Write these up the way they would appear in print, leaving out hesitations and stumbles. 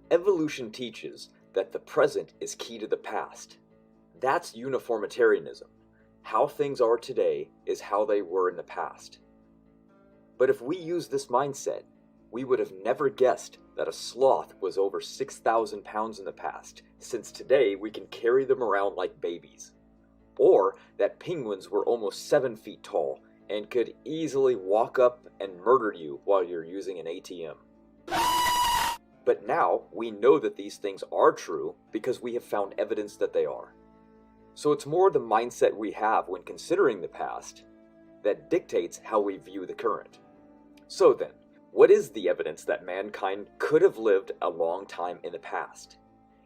Evolution teaches that the present is key to the past. That's uniformitarianism. How things are today is how they were in the past. But if we use this mindset, we would have never guessed that a sloth was over 6,000 pounds in the past, since today we can carry them around like babies. Or that penguins were almost 7 feet tall and could easily walk up and murder you while you're using an ATM. But now we know that these things are true because we have found evidence that they are. So it's more the mindset we have when considering the past that dictates how we view the current. So then, what is the evidence that mankind could have lived a long time in the past?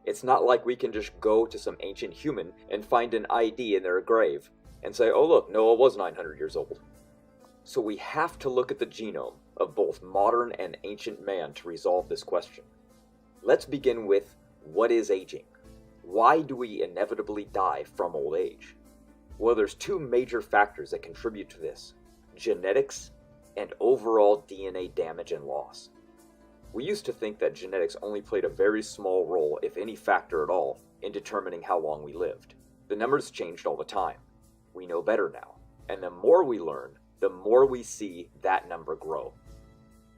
It's not like we can just go to some ancient human and find an ID in their grave and say, oh look, Noah was 900 years old. So we have to look at the genome of both modern and ancient man to resolve this question. Let's begin with, what is aging? Why do we inevitably die from old age? Well, there's two major factors that contribute to this: genetics and overall DNA damage and loss. We used to think that genetics only played a very small role, if any factor at all, in determining how long we lived. The numbers changed all the time. We know better now, and the more we learn, the more we see that number grow.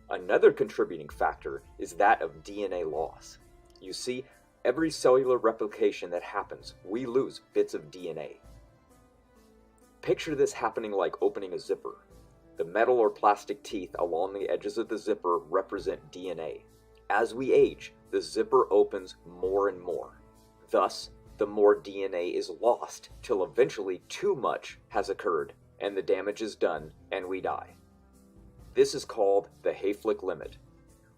Another contributing factor is that of DNA loss. You see, every cellular replication that happens, we lose bits of DNA. Picture this happening like opening a zipper. The metal or plastic teeth along the edges of the zipper represent DNA. As we age, the zipper opens more and more. Thus, the more DNA is lost till eventually too much has occurred and the damage is done and we die. This is called the Hayflick limit.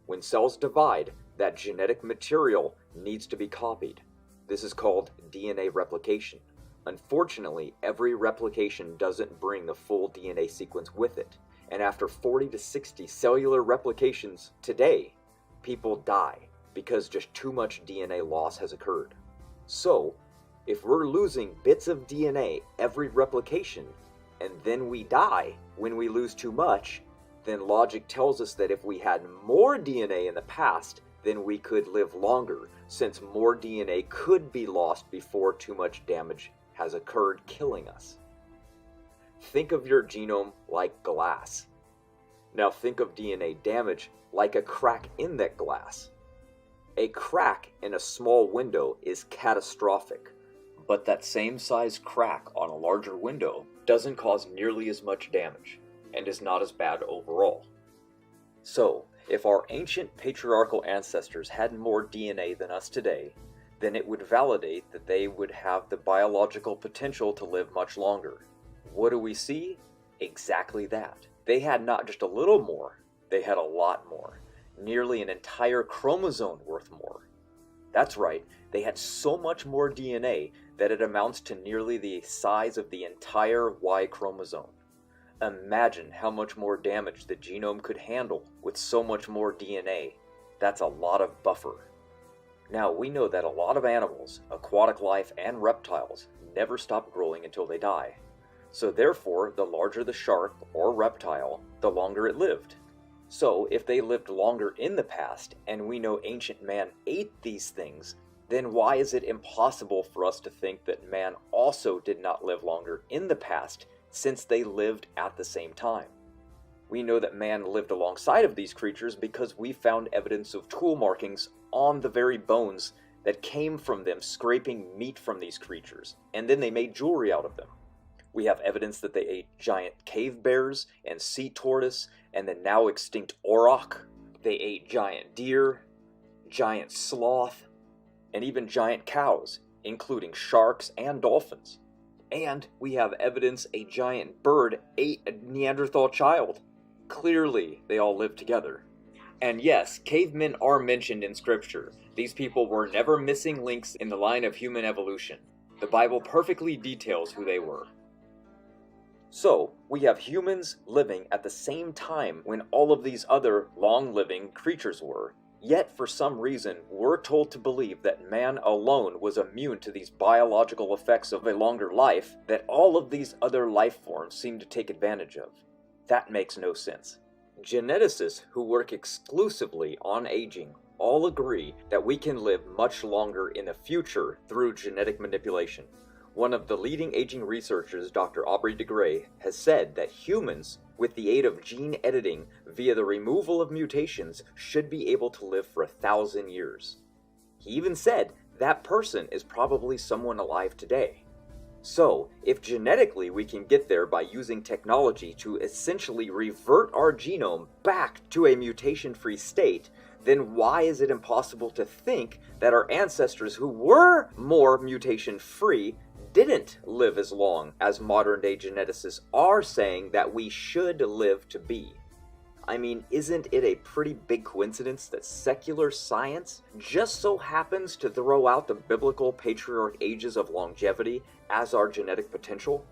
When cells divide, that genetic material needs to be copied. This is called DNA replication. Unfortunately, every replication doesn't bring the full DNA sequence with it, and after 40 to 60 cellular replications today, people die because just too much DNA loss has occurred. So, if we're losing bits of DNA every replication, and then we die when we lose too much, then logic tells us that if we had more DNA in the past, then we could live longer, since more DNA could be lost before too much damage has occurred, killing us. Think of your genome like glass. Now think of DNA damage like a crack in that glass. A crack in a small window is catastrophic, but that same size crack on a larger window doesn't cause nearly as much damage, and is not as bad overall. So, if our ancient patriarchal ancestors had more DNA than us today, then it would validate that they would have the biological potential to live much longer. What do we see? Exactly that. They had not just a little more, they had a lot more. Nearly an entire chromosome worth more. That's right, they had so much more DNA that it amounts to nearly the size of the entire Y chromosome. Imagine how much more damage the genome could handle with so much more DNA. That's a lot of buffer. Now, we know that a lot of animals, aquatic life and reptiles, never stop growing until they die. So therefore, the larger the shark or reptile, the longer it lived. So if they lived longer in the past, and we know ancient man ate these things, then why is it impossible for us to think that man also did not live longer in the past, since they lived at the same time? We know that man lived alongside of these creatures because we found evidence of tool markings on the very bones that came from them scraping meat from these creatures, and then they made jewelry out of them. We have evidence that they ate giant cave bears and sea tortoise and the now extinct auroch. They ate giant deer, giant sloth, and even giant cows, including sharks and dolphins. And we have evidence a giant bird ate a Neanderthal child. Clearly, they all lived together. And yes, cavemen are mentioned in scripture. These people were never missing links in the line of human evolution. The Bible perfectly details who they were. So, we have humans living at the same time when all of these other long-living creatures were. Yet, for some reason, we're told to believe that man alone was immune to these biological effects of a longer life that all of these other life forms seem to take advantage of. That makes no sense. Geneticists who work exclusively on aging all agree that we can live much longer in the future through genetic manipulation. One of the leading aging researchers, Dr. Aubrey de Grey, has said that humans, with the aid of gene editing via the removal of mutations, should be able to live for 1,000 years. He even said that person is probably someone alive today. So, if genetically we can get there by using technology to essentially revert our genome back to a mutation-free state, then why is it impossible to think that our ancestors who were more mutation-free didn't live as long as modern-day geneticists are saying that we should live to be? I mean, isn't it a pretty big coincidence that secular science just so happens to throw out the biblical patriarch ages of longevity as our genetic potential?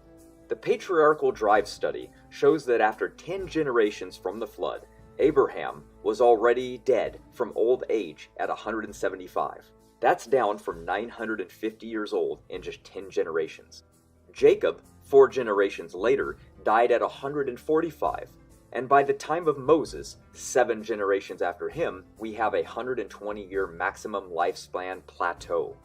The patriarchal drive study shows that after 10 generations from the flood, Abraham was already dead from old age at 175. That's down from 950 years old in just 10 generations. Jacob, 4 generations later, died at 145. And by the time of Moses, 7 generations after him, we have a 120-year maximum lifespan plateau.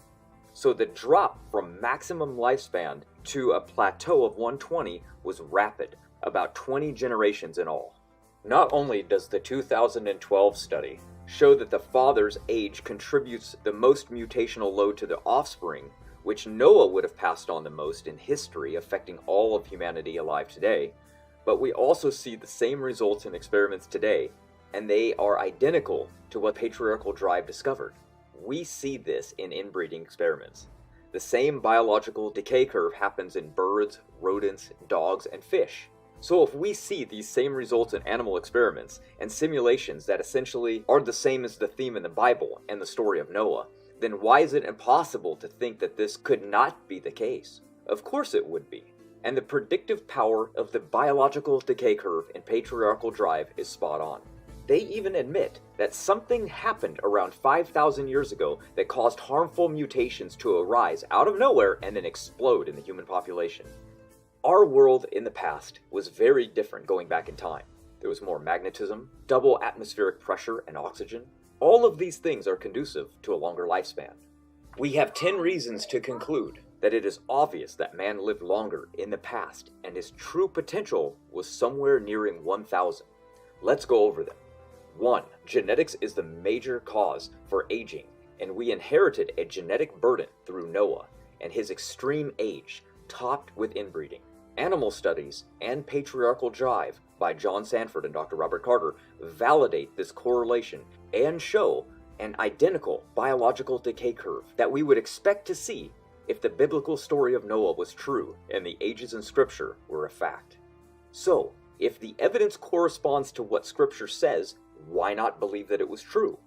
So the drop from maximum lifespan to a plateau of 120 was rapid, about 20 generations in all. Not only does the 2012 study show that the father's age contributes the most mutational load to the offspring, which Noah would have passed on the most in history, affecting all of humanity alive today, but we also see the same results in experiments today, and they are identical to what patriarchal drive discovered. We see this in inbreeding experiments. The same biological decay curve happens in birds, rodents, dogs, and fish. So if we see these same results in animal experiments and simulations that essentially are the same as the theme in the Bible and the story of Noah, then why is it impossible to think that this could not be the case? Of course it would be. And the predictive power of the biological decay curve in patriarchal drive is spot on. They even admit that something happened around 5,000 years ago that caused harmful mutations to arise out of nowhere and then explode in the human population. Our world in the past was very different going back in time. There was more magnetism, double atmospheric pressure and oxygen. All of these things are conducive to a longer lifespan. We have 10 reasons to conclude that it is obvious that man lived longer in the past and his true potential was somewhere nearing 1,000. Let's go over them. 1. Genetics is the major cause for aging, and we inherited a genetic burden through Noah and his extreme age, topped with inbreeding. Animal studies and patriarchal drive by John Sanford and Dr. Robert Carter validate this correlation and show an identical biological decay curve that we would expect to see if the biblical story of Noah was true and the ages in Scripture were a fact. So, if the evidence corresponds to what Scripture says, why not believe that it was true?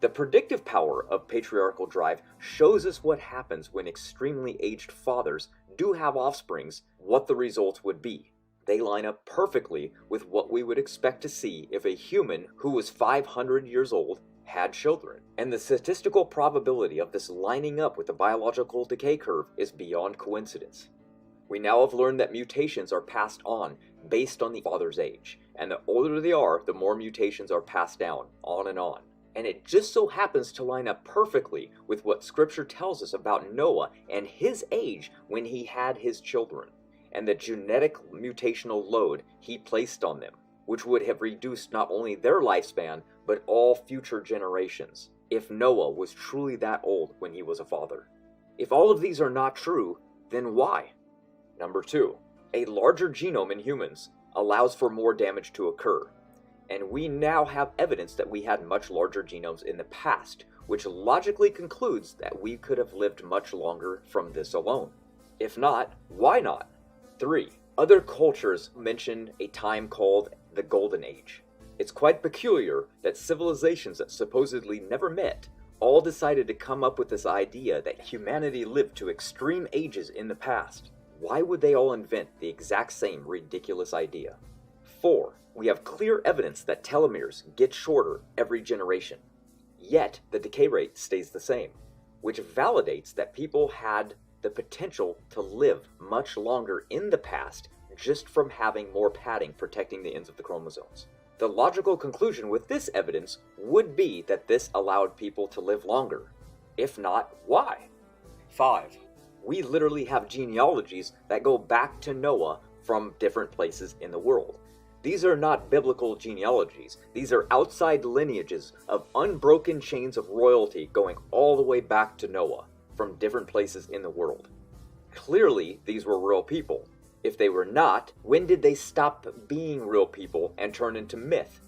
The predictive power of patriarchal drive shows us what happens when extremely aged fathers do have offsprings, what the results would be. They line up perfectly with what we would expect to see if a human who was 500 years old had children. And the statistical probability of this lining up with the biological decay curve is beyond coincidence. We now have learned that mutations are passed on based on the father's age, and the older they are, the more mutations are passed down, on and on. And it just so happens to line up perfectly with what Scripture tells us about Noah and his age when he had his children, and the genetic mutational load he placed on them, which would have reduced not only their lifespan, but all future generations, if Noah was truly that old when he was a father. If all of these are not true, then why? Number 2, a larger genome in humans allows for more damage to occur. And we now have evidence that we had much larger genomes in the past, which logically concludes that we could have lived much longer from this alone. If not, why not? 3. Other cultures mention a time called the Golden Age. It's quite peculiar that civilizations that supposedly never met all decided to come up with this idea that humanity lived to extreme ages in the past. Why would they all invent the exact same ridiculous idea? 4. We have clear evidence that telomeres get shorter every generation, yet the decay rate stays the same, which validates that people had the potential to live much longer in the past just from having more padding protecting the ends of the chromosomes. The logical conclusion with this evidence would be that this allowed people to live longer. If not, why? 5. We literally have genealogies that go back to Noah from different places in the world. These are not biblical genealogies. These are outside lineages of unbroken chains of royalty going all the way back to Noah from different places in the world. Clearly, these were real people. If they were not, when did they stop being real people and turn into myth?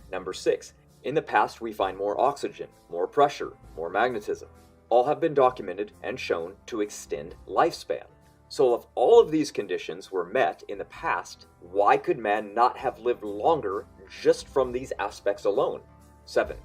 Number 6. In the past, we find more oxygen, more pressure, more magnetism. All have been documented and shown to extend lifespan. So if all of these conditions were met in the past, why could man not have lived longer just from these aspects alone? 7.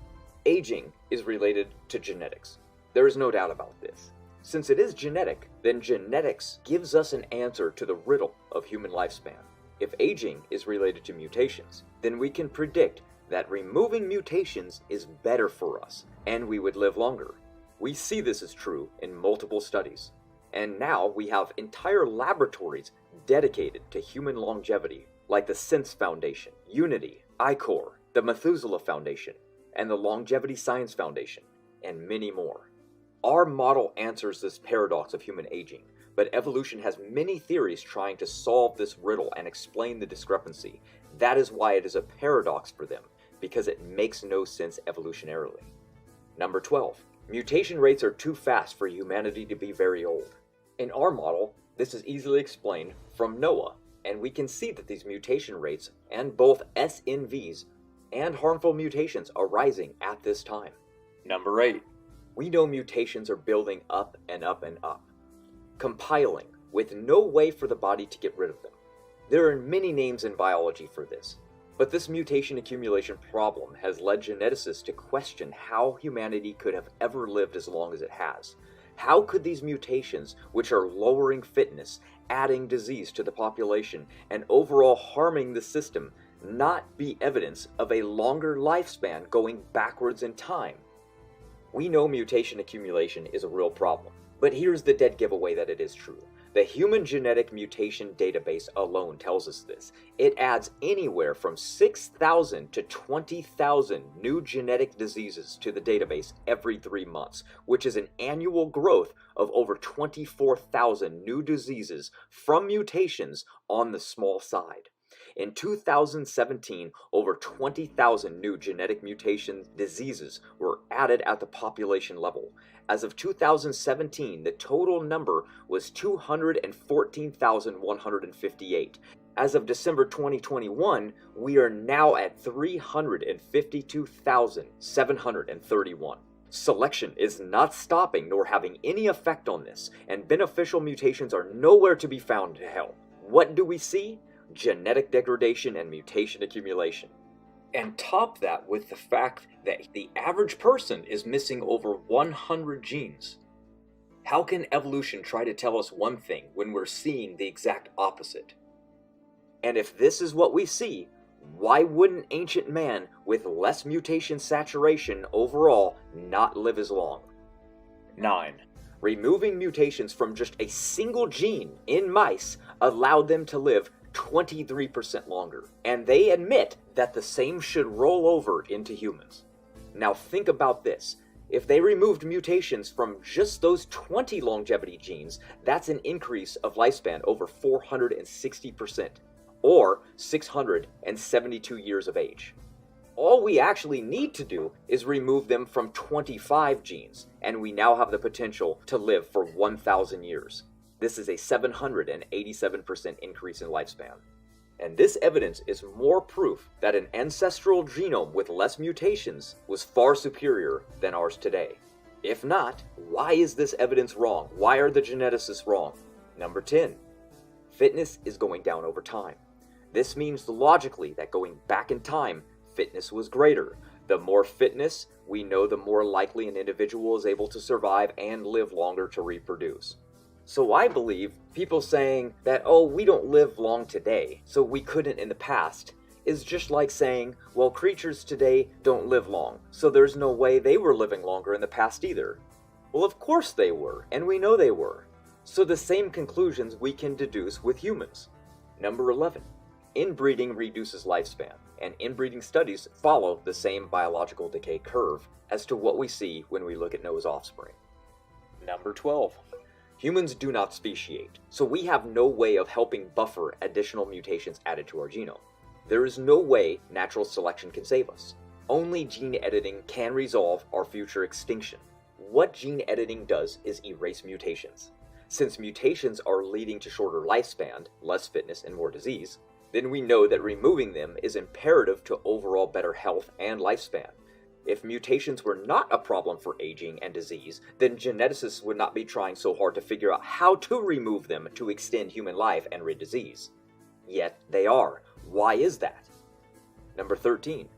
Aging is related to genetics. There is no doubt about this. Since it is genetic, then genetics gives us an answer to the riddle of human lifespan. If aging is related to mutations, then we can predict that removing mutations is better for us, and we would live longer. We see this is true in multiple studies. And now we have entire laboratories dedicated to human longevity, like the Sense Foundation, Unity, I-Corps, the Methuselah Foundation, and the Longevity Science Foundation, and many more. Our model answers this paradox of human aging, but evolution has many theories trying to solve this riddle and explain the discrepancy. That is why it is a paradox for them, because it makes no sense evolutionarily. Number 12. Mutation rates are too fast for humanity to be very old. In our model, this is easily explained from Noah, and we can see that these mutation rates and both SNVs and harmful mutations are rising at this time. Number 8. We know mutations are building up and up and up, compiling with no way for the body to get rid of them. There are many names in biology for this, but this mutation accumulation problem has led geneticists to question how humanity could have ever lived as long as it has. How could these mutations, which are lowering fitness, adding disease to the population, and overall harming the system, not be evidence of a longer lifespan going backwards in time? We know mutation accumulation is a real problem, but here's the dead giveaway that it is true. The Human Genetic Mutation Database alone tells us this. It adds anywhere from 6,000 to 20,000 new genetic diseases to the database every 3 months, which is an annual growth of over 24,000 new diseases from mutations on the small side. In 2017, over 20,000 new genetic mutation diseases were added at the population level. As of 2017, the total number was 214,158. As of December 2021, we are now at 352,731. Selection is not stopping nor having any effect on this, and beneficial mutations are nowhere to be found to help. What do we see? Genetic degradation and mutation accumulation. And top that with the fact that the average person is missing over 100 genes. How can evolution try to tell us one thing when we're seeing the exact opposite? And if this is what we see, why wouldn't ancient man with less mutation saturation overall not live as long? 9. Removing mutations from just a single gene in mice allowed them to live 23% longer, and they admit that the same should roll over into humans. Now think about this. If they removed mutations from just those 20 longevity genes, that's an increase of lifespan over 460%, or 672 years of age. All we actually need to do is remove them from 25 genes, and we now have the potential to live for 1,000 years. This is a 787% increase in lifespan. And this evidence is more proof that an ancestral genome with less mutations was far superior than ours today. If not, why is this evidence wrong? Why are the geneticists wrong? Number 10. Fitness is going down over time. This means logically that going back in time, fitness was greater. The more fitness, we know the more likely an individual is able to survive and live longer to reproduce. So I believe people saying that, oh, we don't live long today, so we couldn't in the past, is just like saying, well, creatures today don't live long, so there's no way they were living longer in the past either. Well, of course they were, and we know they were. So the same conclusions we can deduce with humans. Number 11. inbreeding reduces lifespan, and inbreeding studies follow the same biological decay curve as to what we see when we look at Noah's offspring. Number 12. Humans do not speciate, so we have no way of helping buffer additional mutations added to our genome. There is no way natural selection can save us. Only gene editing can resolve our future extinction. What gene editing does is erase mutations. Since mutations are leading to shorter lifespan, less fitness, and more disease, then we know that removing them is imperative to overall better health and lifespan. If mutations were not a problem for aging and disease, then geneticists would not be trying so hard to figure out how to remove them to extend human life and rid disease. Yet they are. Why is that? Number 13.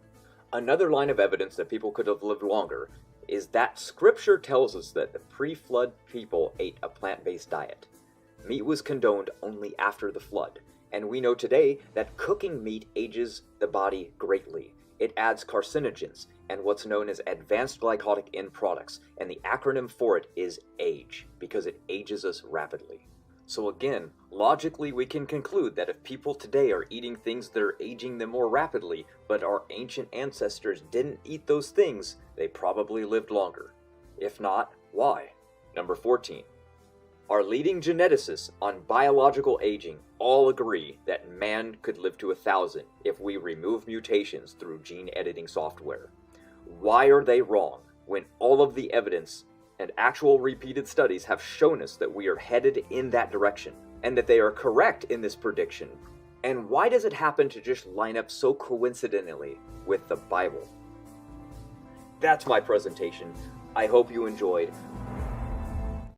Another line of evidence that people could have lived longer is that Scripture tells us that the pre-flood people ate a plant-based diet. Meat was condoned only after the flood, and we know today that cooking meat ages the body greatly. It adds carcinogens and what's known as advanced glycotic end products, and the acronym for it is AGE, because it ages us rapidly. So again, logically we can conclude that if people today are eating things that are aging them more rapidly, but our ancient ancestors didn't eat those things, they probably lived longer. If not, why? Number 14. Our leading geneticists on biological aging all agree that man could live to 1,000 if we remove mutations through gene editing software. Why are they wrong when all of the evidence and actual repeated studies have shown us that we are headed in that direction, and that they are correct in this prediction? And why does it happen to just line up so coincidentally with the Bible? That's my presentation. I hope you enjoyed.